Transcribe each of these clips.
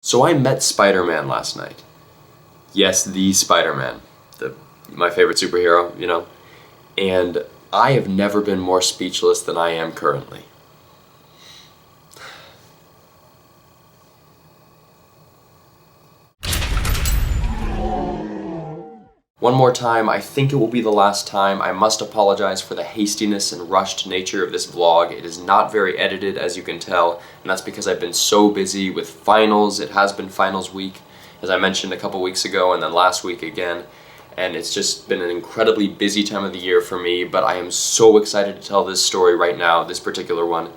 So I met Spider-Man last night. Yes, the Spider-Man, my favorite superhero, and I have never been more speechless than I am currently. One more time, I think it will be the last time. I must apologize for the hastiness and rushed nature of this vlog. It is not very edited, as you can tell, and that's because I've been so busy with finals. It has been finals week, as I mentioned a couple weeks ago, and then last week again. And it's just been an incredibly busy time of the year for me, but I am so excited to tell this story right now, this particular one.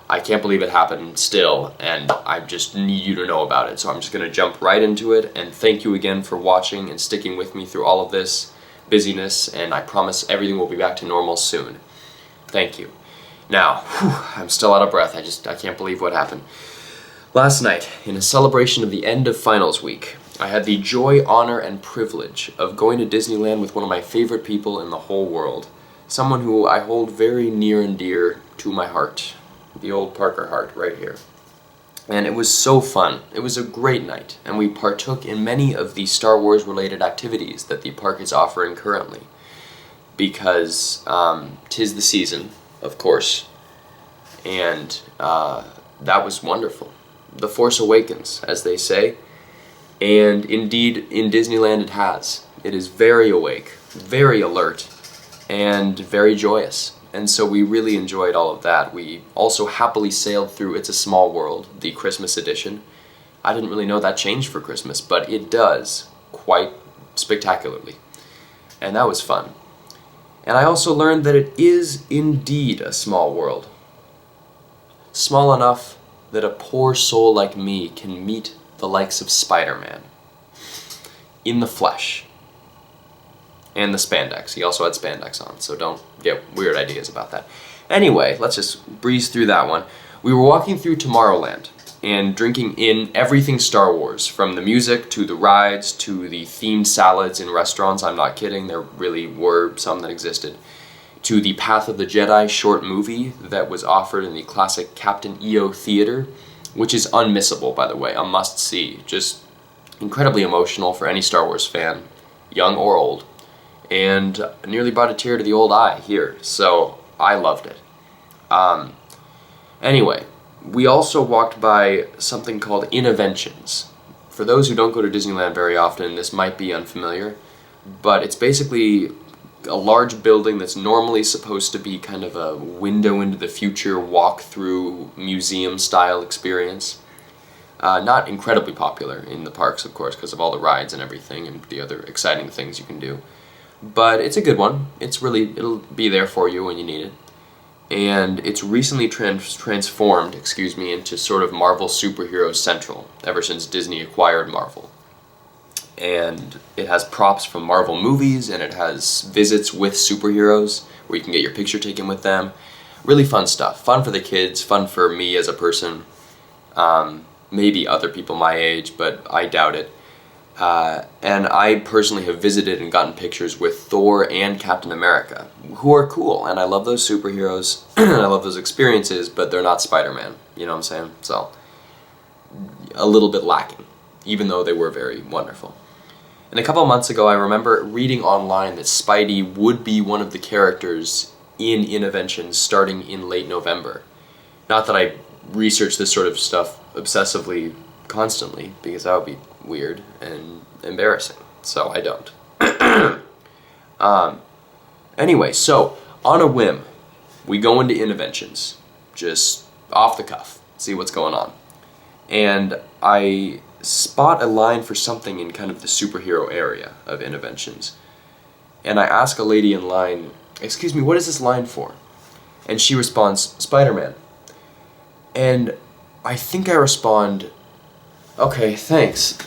I can't believe it happened still, and I just need you to know about it. So I'm just going to jump right into it, and thank you again for watching and sticking with me through all of this busyness, and I promise everything will be back to normal soon. Thank you. Now, I'm still out of breath. I can't believe what happened. Last night, in a celebration of the end of finals week, I had the joy, honor, and privilege of going to Disneyland with one of my favorite people in the whole world. Someone who I hold very near and dear to my heart. The old Parker heart right here. And it was so fun. It was a great night, and we partook in many of the Star Wars related activities that the park is offering currently. Because 'tis the season, of course, and that was wonderful. The Force Awakens, as they say, and indeed in Disneyland it has. It is very awake, very alert, and very joyous. And so we really enjoyed all of that. We also happily sailed through It's a Small World, the Christmas edition. I didn't really know that changed for Christmas, but it does quite spectacularly. And that was fun. And I also learned that it is indeed a small world. Small enough that a poor soul like me can meet the likes of Spider-Man in the flesh. And the spandex. He also had spandex on, so don't get weird ideas about that. Anyway, let's just breeze through that one. We were walking through Tomorrowland and drinking in everything Star Wars, from the music to the rides to the themed salads in restaurants. I'm not kidding, there really were some that existed. To the Path of the Jedi short movie that was offered in the classic Captain EO Theater, which is unmissable, by the way, a must-see. Just incredibly emotional for any Star Wars fan, young or old. And nearly brought a tear to the old eye here, so I loved it. Anyway, we also walked by something called Innoventions. For those who don't go to Disneyland very often, this might be unfamiliar, but it's basically a large building that's normally supposed to be kind of a window into the future, walk-through, museum-style experience. Not incredibly popular in the parks, of course, because of all the rides and everything and the other exciting things you can do. But it's a good one. It'll be there for you when you need it. And it's recently transformed, into sort of Marvel Superhero Central, ever since Disney acquired Marvel. And it has props from Marvel movies, and it has visits with superheroes, where you can get your picture taken with them. Really fun stuff. Fun for the kids, fun for me as a person. Maybe other people my age, but I doubt it. And I personally have visited and gotten pictures with Thor and Captain America, who are cool, and I love those superheroes, and I love those experiences, but they're not Spider-Man, you know what I'm saying? So, a little bit lacking, even though they were very wonderful. And a couple of months ago, I remember reading online that Spidey would be one of the characters in Innoventions starting in late November. Not that I research this sort of stuff obsessively constantly, because that would be weird and embarrassing, so I don't. Anyway, so on a whim, we go into Innoventions, just off the cuff, see what's going on. And I spot a line for something in kind of the superhero area of Innoventions. And I ask a lady in line, "Excuse me, what is this line for?" And she responds, "Spider-Man." And I think I respond, "Okay, thanks."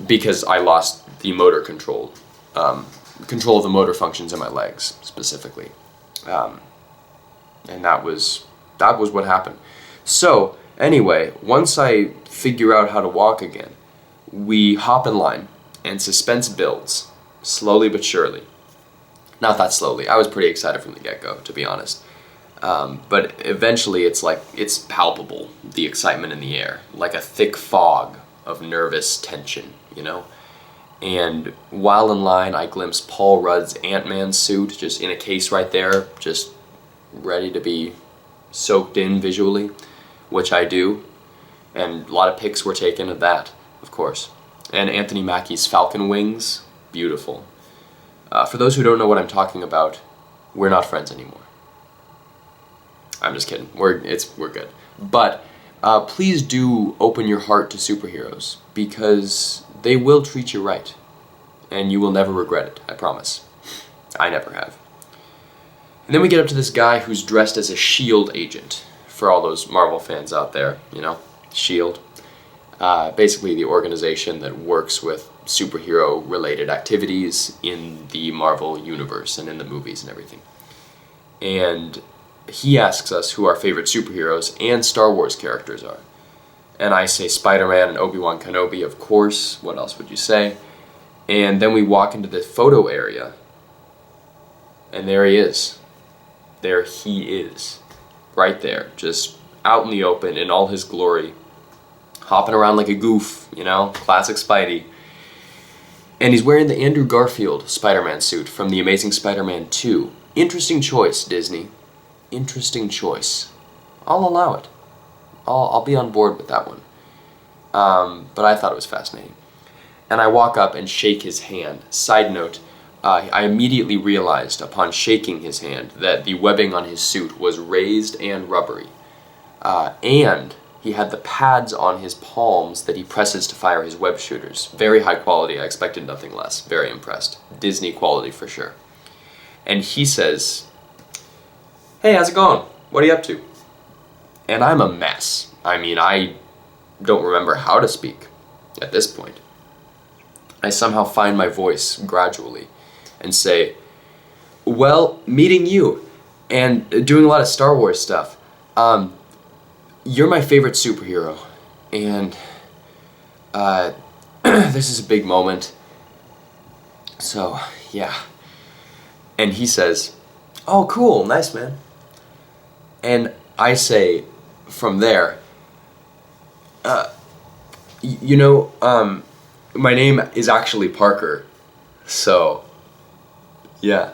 Because I lost the motor control of the motor functions in my legs, specifically. And that was what happened. So, anyway, once I figure out how to walk again, we hop in line, and suspense builds, slowly but surely. Not that slowly. I was pretty excited from the get-go, to be honest. But eventually it's palpable, the excitement in the air, like a thick fog of nervous tension, you know? And while in line, I glimpse Paul Rudd's Ant-Man suit, just in a case right there, just ready to be soaked in visually, which I do. And a lot of pics were taken of that, of course. And Anthony Mackie's Falcon Wings, beautiful. For those who don't know what I'm talking about, we're not friends anymore. I'm just kidding. We're good. But please do open your heart to superheroes, because they will treat you right, and you will never regret it, I promise. I never have. And then we get up to this guy who's dressed as a S.H.I.E.L.D. agent, for all those Marvel fans out there, you know, S.H.I.E.L.D. Basically the organization that works with superhero-related activities in the Marvel universe and in the movies and everything. And he asks us who our favorite superheroes and Star Wars characters are. And I say Spider-Man and Obi-Wan Kenobi, of course. What else would you say? And then we walk into the photo area, and there he is. There he is. Right there, just out in the open in all his glory, hopping around like a goof, you know, classic Spidey. And he's wearing the Andrew Garfield Spider-Man suit from The Amazing Spider-Man 2. Interesting choice, Disney. Interesting choice. I'll allow it. I'll be on board with that one. But I thought it was fascinating. And I walk up and shake his hand. Side note, I immediately realized upon shaking his hand that the webbing on his suit was raised and rubbery. And he had the pads on his palms that he presses to fire his web shooters. Very high quality. I expected nothing less. Very impressed. Disney quality for sure. And he says, "Hey, how's it going? What are you up to?" And I'm a mess. I mean, I don't remember how to speak at this point. I somehow find my voice gradually and say, "Well, meeting you and doing a lot of Star Wars stuff. You're my favorite superhero, and this is a big moment. So, yeah." And he says, "Oh, cool, nice, man." And I say, from there, my name is actually Parker, so, yeah.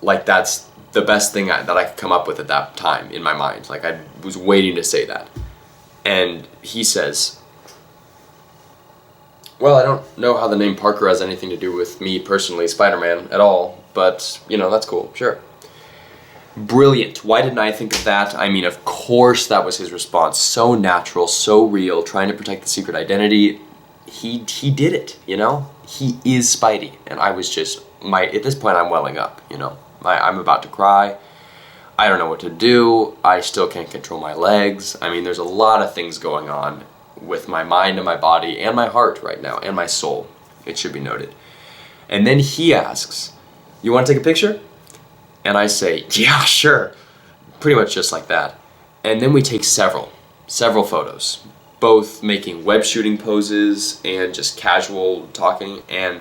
Like, that's the best thing that I could come up with at that time in my mind. Like, I was waiting to say that. And he says, "Well, I don't know how the name Parker has anything to do with me personally, Spider-Man, at all, but, that's cool, sure." Brilliant. Why didn't I think of that? I mean, of course that was his response. So natural, so real, trying to protect the secret identity. He did it, He is Spidey. And I was just, at this point I'm welling up, I'm about to cry. I don't know what to do. I still can't control my legs. I mean, there's a lot of things going on with my mind and my body and my heart right now, and my soul, it should be noted. And then he asks, "You want to take a picture?" And I say, "Yeah, sure." Pretty much just like that. And then we take several photos, both making web shooting poses and just casual talking, and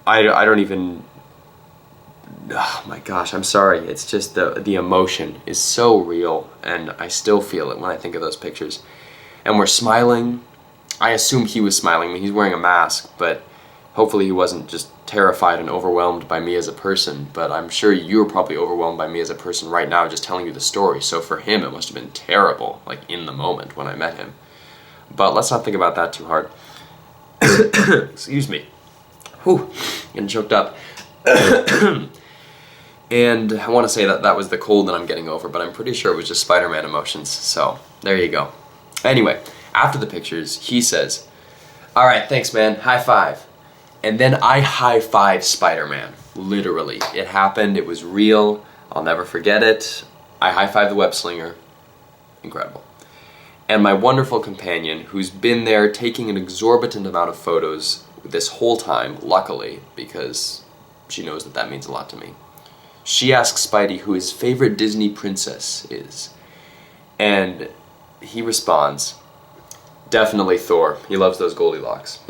I don't even, oh my gosh, I'm sorry. It's just the emotion is so real, and I still feel it when I think of those pictures. And we're smiling. I assume he was smiling. I mean, he's wearing a mask, but hopefully he wasn't just terrified and overwhelmed by me as a person, but I'm sure you're probably overwhelmed by me as a person right now just telling you the story. So for him, it must have been terrible, like in the moment when I met him. But let's not think about that too hard. Excuse me. Whew, getting choked up. And I want to say that was the cold that I'm getting over, but I'm pretty sure it was just Spider-Man emotions. So there you go. Anyway, after the pictures, he says, "All right, thanks, man. High five." And then I high-five Spider-Man, literally. It happened, it was real, I'll never forget it. I high-five the web slinger. Incredible. And my wonderful companion, who's been there taking an exorbitant amount of photos this whole time, luckily, because she knows that means a lot to me. She asks Spidey who his favorite Disney princess is. And he responds, "Definitely Thor. He loves those Goldilocks,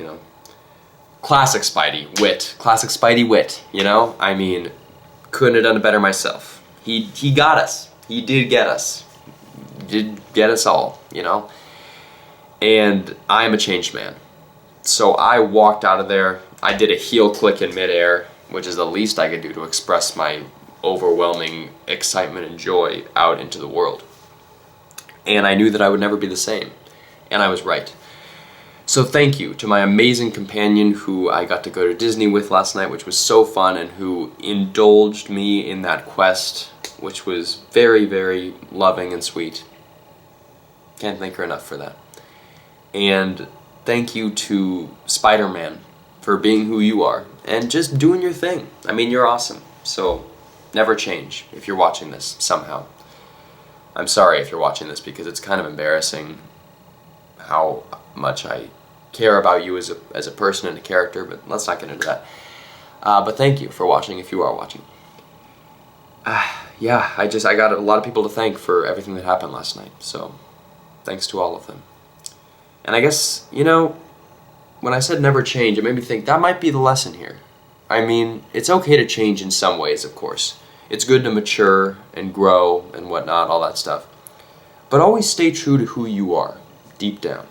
Classic Spidey wit. I mean, couldn't have done it better myself. He got us. He did get us. Did get us all, you know? And I am a changed man. So I walked out of there. I did a heel click in midair, which is the least I could do to express my overwhelming excitement and joy out into the world. And I knew that I would never be the same. And I was right. So thank you to my amazing companion who I got to go to Disney with last night, which was so fun, and who indulged me in that quest, which was very, very loving and sweet. Can't thank her enough for that. And thank you to Spider-Man for being who you are and just doing your thing. I mean, you're awesome. So never change if you're watching this somehow. I'm sorry if you're watching this because it's kind of embarrassing how much I care about you as a person and a character, but let's not get into that. But thank you for watching if you are watching. Yeah, I got a lot of people to thank for everything that happened last night, so thanks to all of them. And I guess, you know, when I said never change, it made me think that might be the lesson here. I mean, it's okay to change in some ways, of course. It's good to mature and grow and whatnot, all that stuff. But always stay true to who you are, deep down.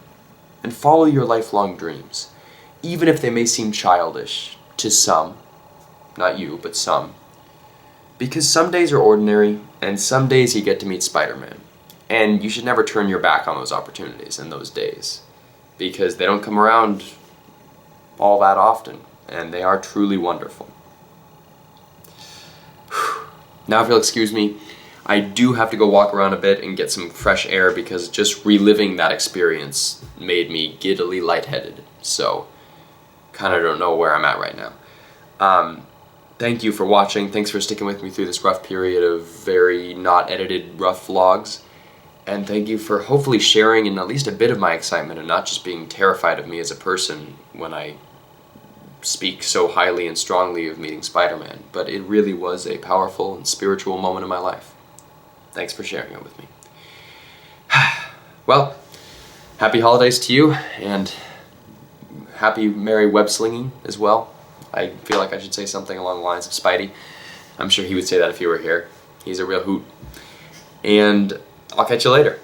And follow your lifelong dreams, even if they may seem childish to some. Not you, but some. Because some days are ordinary, and some days you get to meet Spider-Man. And you should never turn your back on those opportunities and those days. Because they don't come around all that often, and they are truly wonderful. Now if you'll excuse me, I do have to go walk around a bit and get some fresh air because just reliving that experience made me giddily lightheaded. So, kind of don't know where I'm at right now. Thank you for watching. Thanks for sticking with me through this rough period of very not edited rough vlogs. And thank you for hopefully sharing in at least a bit of my excitement and not just being terrified of me as a person when I speak so highly and strongly of meeting Spider-Man. But it really was a powerful and spiritual moment in my life. Thanks for sharing it with me. Well, happy holidays to you, and happy merry web slinging as well. I feel like I should say something along the lines of Spidey. I'm sure he would say that if he were here. He's a real hoot. And I'll catch you later.